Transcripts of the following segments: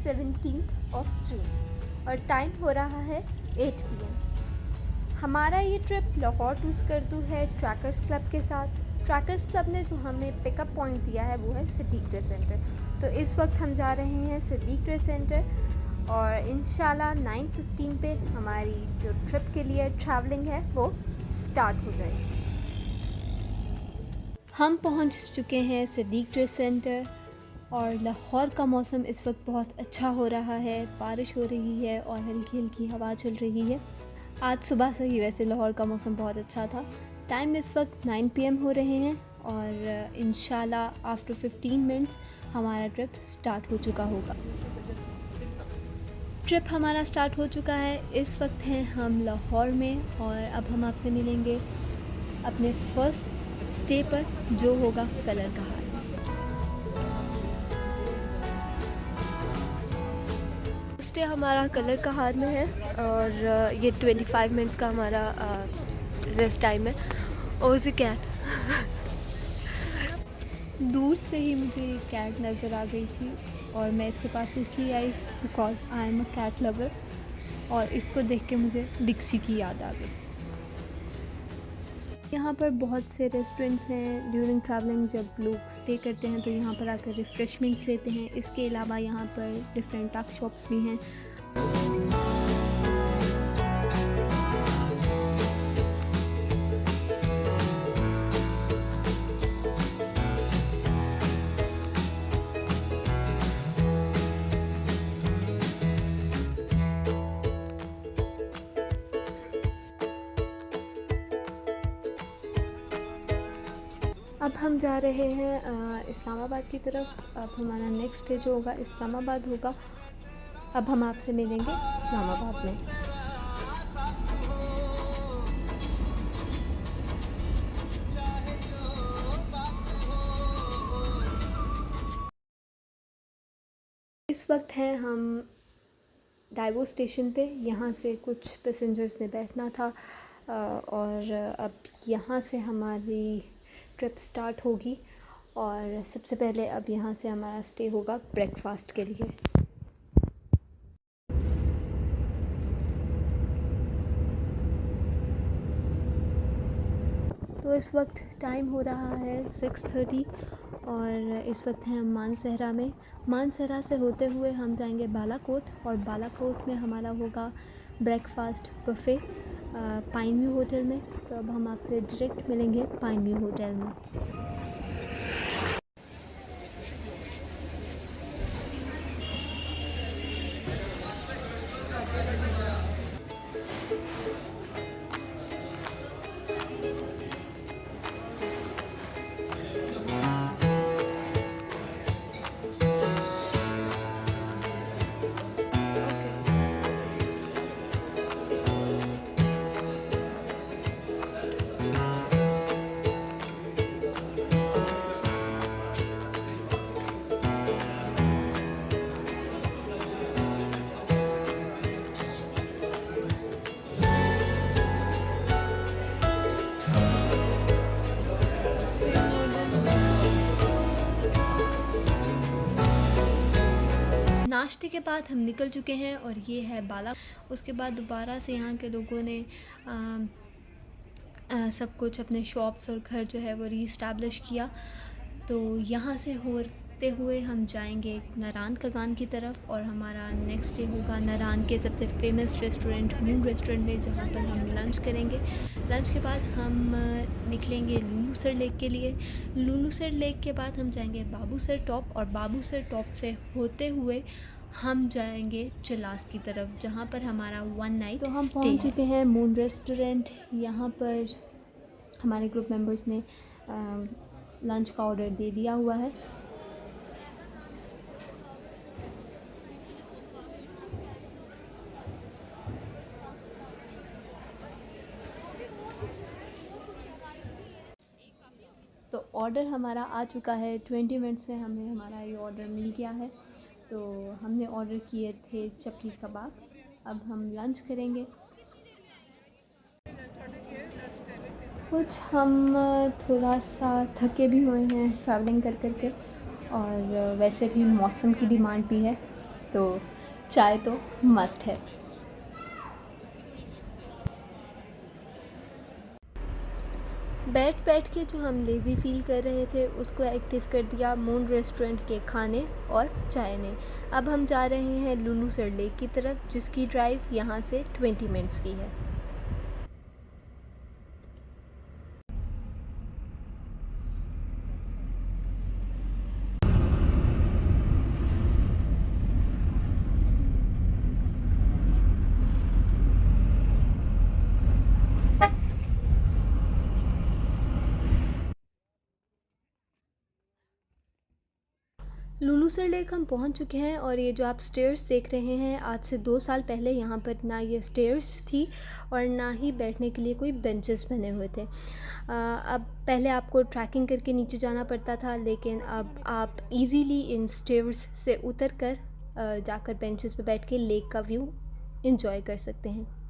17 जून और टाइम हो रहा है 8 PM। हमारा ये ट्रिप लाहौर टू स्कर्दू है ट्रैकर्स क्लब के साथ। ट्रैकर्स क्लब ने जो हमें पिकअप पॉइंट दिया है वो है सिद्दीक ट्रेड सेंटर। तो इस वक्त हम जा रहे हैं सिद्दीक ट्रेड सेंटर और इंशाल्लाह 9:15 पे हमारी जो ट्रिप के लिए ट्रैवलिंग है वो स्टार्ट हो जाएगी। हम पहुंच चुके हैं सिद्दीक ट्रेड सेंटर और लाहौर का मौसम इस वक्त बहुत अच्छा हो रहा है, बारिश हो रही है और हल्की हल्की हवा चल रही है। आज सुबह से ही वैसे लाहौर का मौसम बहुत अच्छा था। टाइम इस वक्त 9 PM हो रहे हैं और इंशाल्लाह आफ्टर 15 मिनट्स हमारा ट्रिप स्टार्ट हो चुका होगा। ट्रिप हमारा स्टार्ट हो चुका है। इस वक्त हैं हम लाहौर में और अब हम आपसे मिलेंगे अपने फर्स्ट स्टे पर जो होगा कलर कहार। स्टे हमारा कलर कहार में है और ये 25 मिनट्स का हमारा रेस्ट टाइम है। और उसे कैट दूर से ही मुझे कैट नज़र आ गई थी और मैं इसके पास इसलिए आई because I am a cat lover और इसको देख के मुझे डिक्सी की याद आ गई। यहाँ पर बहुत से रेस्टोरेंट्स हैं। ड्यूरिंग ट्रैवलिंग जब लोग स्टे करते हैं तो यहाँ पर आकर रिफ़्रेशमेंट्स लेते हैं। इसके अलावा यहाँ पर डिफरेंट टक शॉप्स भी हैं। अब हम जा रहे हैं इस्लामाबाद की तरफ। अब हमारा नेक्स्ट डे जो होगा इस्लामाबाद होगा। अब हम आपसे मिलेंगे इस्लामाबाद में। इस वक्त हैं हम डाइवो स्टेशन पे। यहाँ से कुछ पैसेंजर्स ने बैठना था और अब यहाँ से हमारी ट्रिप स्टार्ट होगी और सबसे पहले अब यहाँ से हमारा स्टे होगा ब्रेकफास्ट के लिए। तो इस वक्त टाइम हो रहा है 6:30 और इस वक्त हैं हम मानसहरा में। मानसहरा से होते हुए हम जाएंगे बालाकोट और बालाकोट में हमारा होगा breakfast buffet pine view hotel में। तो अब हम आपसे डायरेक्ट मिलेंगे पाइन व्यू होटल में। नाश्ते के बाद हम निकल चुके हैं और ये है बाला। उसके बाद दोबारा से यहाँ के लोगों ने सब कुछ अपने शॉप्स और घर जो है वो रीस्टैब्लिश किया। तो यहाँ से होते हुए हम जाएंगे नारान कगान की तरफ और हमारा नेक्स्ट डे होगा नारान के सबसे फेमस रेस्टोरेंट मून रेस्टोरेंट में, जहाँ पर हम लंच करेंगे। लंच के बाद हम निकलेंगे लुलुसर लेक के लिए। लुलुसर लेक के बाद हम जाएंगे बाबूसर टॉप और बाबूसर टॉप से होते हुए हम जाएंगे चलास की तरफ, जहाँ पर हमारा 1 नाइट तो हम पहुँच चुके हैं मून रेस्टोरेंट। यहाँ पर हमारे ग्रुप मेंबर्स ने लंच का ऑर्डर दे दिया हुआ है। तो ऑर्डर हमारा आ चुका है। 20 मिनट्स में हमें हमारा ये ऑर्डर मिल गया है। तो हमने ऑर्डर किए थे चपली कबाब। अब हम लंच करेंगे। कुछ हम थोड़ा सा थके भी हुए हैं ट्रैवलिंग कर कर के और वैसे भी मौसम की डिमांड भी है तो चाय तो मस्ट है। बैठ बैठ के जो हम लेज़ी फील कर रहे थे उसको एक्टिव कर दिया मून रेस्टोरेंट के खाने और चाय ने। अब हम जा रहे हैं लुलूसर लेक की तरफ, जिसकी ड्राइव यहाँ से 20 मिनट्स की है। लुलूसर लेक हम पहुंच चुके हैं और ये जो आप स्टेयर्स देख रहे हैं, आज से 2 साल पहले यहाँ पर ना ये स्टेयर्स थी और ना ही बैठने के लिए कोई बेंचेस बने हुए थे। अब पहले आपको ट्रैकिंग करके नीचे जाना पड़ता था, लेकिन अब आप इजीली इन स्टेयर्स से उतर कर जाकर बेंचेस पे बैठ के लेक का व्यू एंजॉय कर सकते हैं।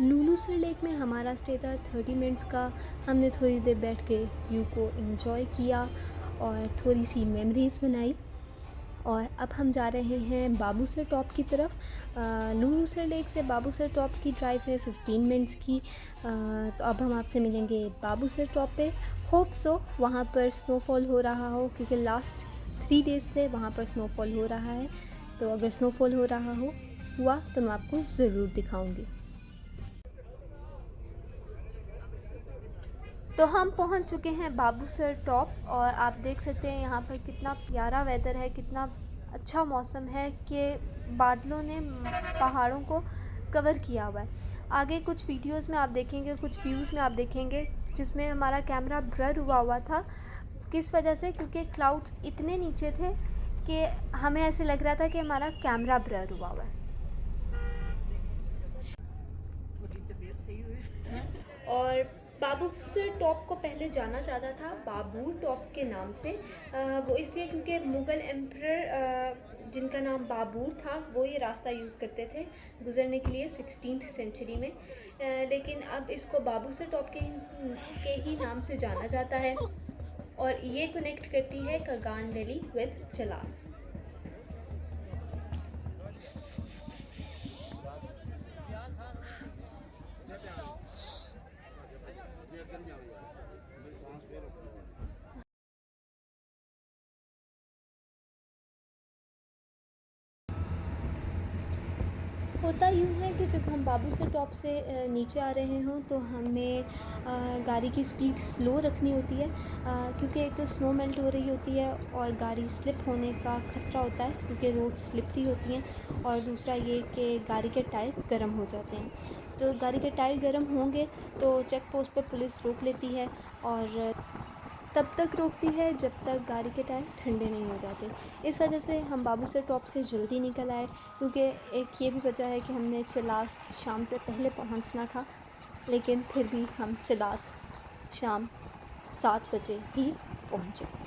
लुलूसर लेक में हमारा स्टे था 30 मिनट्स का। हमने थोड़ी देर बैठ के व्यू को एंजॉय किया और थोड़ी सी मेमोरीज़ बनाई और अब हम जा रहे हैं बाबूसर टॉप की तरफ। लुलूसर लेक से बाबूसर टॉप की ड्राइव है 15 मिनट्स की। तो अब हम आपसे मिलेंगे बाबूसर टॉप पे। होप सो वहाँ पर स्नोफॉल हो रहा हो, क्योंकि लास्ट 3 डेज़ से वहाँ पर स्नोफॉल हो रहा है। तो अगर स्नोफॉल हो रहा हुआ तो मैं आपको ज़रूर दिखाऊंगी। तो हम पहुंच चुके हैं बाबूसर टॉप और आप देख सकते हैं यहाँ पर कितना प्यारा वेदर है, कितना अच्छा मौसम है कि बादलों ने पहाड़ों को कवर किया हुआ है। आगे कुछ वीडियोस में आप देखेंगे, कुछ व्यूज़ में आप देखेंगे जिसमें हमारा कैमरा ब्लर हुआ था। किस वजह से? क्योंकि क्लाउड्स इतने नीचे थे कि हमें ऐसे लग रहा था कि हमारा कैमरा ब्लर हुआ है। और बाबूसर टॉप को पहले जाना जाता था बाबूर टॉप के नाम से। वो इसलिए क्योंकि मुग़ल एम्परर जिनका नाम बाबूर था वो ये रास्ता यूज़ करते थे गुज़रने के लिए 16th सेंचुरी में। लेकिन अब इसको बाबूसर टॉप के ही नाम से जाना जाता है और ये कनेक्ट करती है कगान वैली विद चलास। होता यूँ है कि जब हम बाबूसर टॉप से नीचे आ रहे हों तो हमें गाड़ी की स्पीड स्लो रखनी होती है, क्योंकि एक तो स्नो मेल्ट हो रही होती है और गाड़ी स्लिप होने का ख़तरा होता है क्योंकि रोड स्लिपरी होती हैं। और दूसरा ये कि गाड़ी के टायर गर्म हो जाते हैं। तो गाड़ी के टायर गर्म होंगे तो चेक पोस्ट पर पुलिस रोक लेती है और तब तक रोकती है जब तक गाड़ी के टायर ठंडे नहीं हो जाते। इस वजह से हम बाबूसर टॉप से जल्दी निकल आए, क्योंकि एक ये भी वजह है कि हमने चलास शाम से पहले पहुंचना था, लेकिन फिर भी हम चलास शाम 7 बजे ही पहुंचे।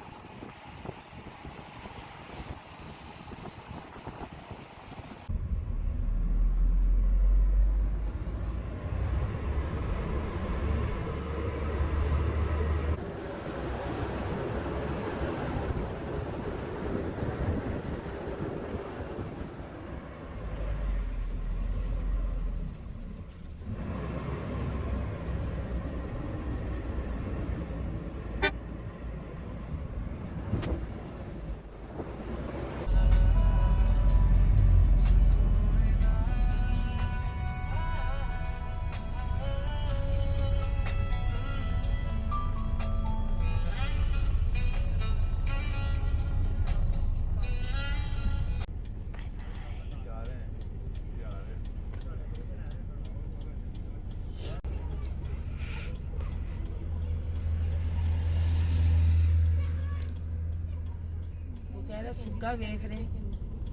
सुक्का देख रहे,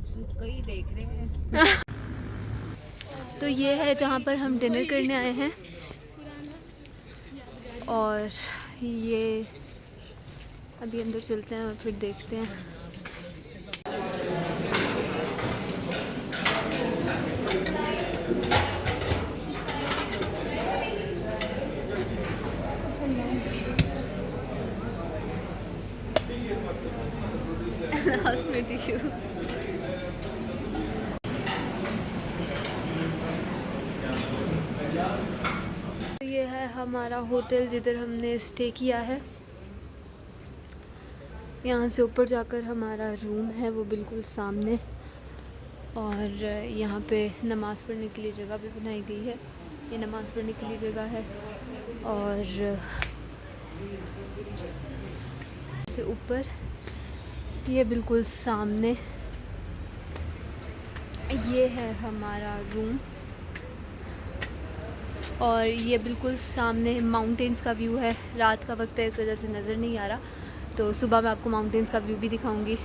सुक्का ही देख रहे हैं। तो ये है जहाँ पर हम डिनर करने आए हैं और ये अभी अंदर चलते हैं और फिर देखते हैं। लास्ट में टिश्यू। ये है हमारा होटल जिधर हमने स्टे किया है। यहाँ से ऊपर जाकर हमारा रूम है वो बिल्कुल सामने, और यहाँ पे नमाज़ पढ़ने के लिए जगह भी बनाई गई है। ये नमाज़ पढ़ने के लिए जगह है। और से ऊपर ये बिल्कुल सामने ये है हमारा रूम, और ये बिल्कुल सामने माउंटेन्स का व्यू है। रात का वक्त है इस वजह से नज़र नहीं आ रहा, तो सुबह मैं आपको माउंटेन्स का व्यू भी दिखाऊंगी।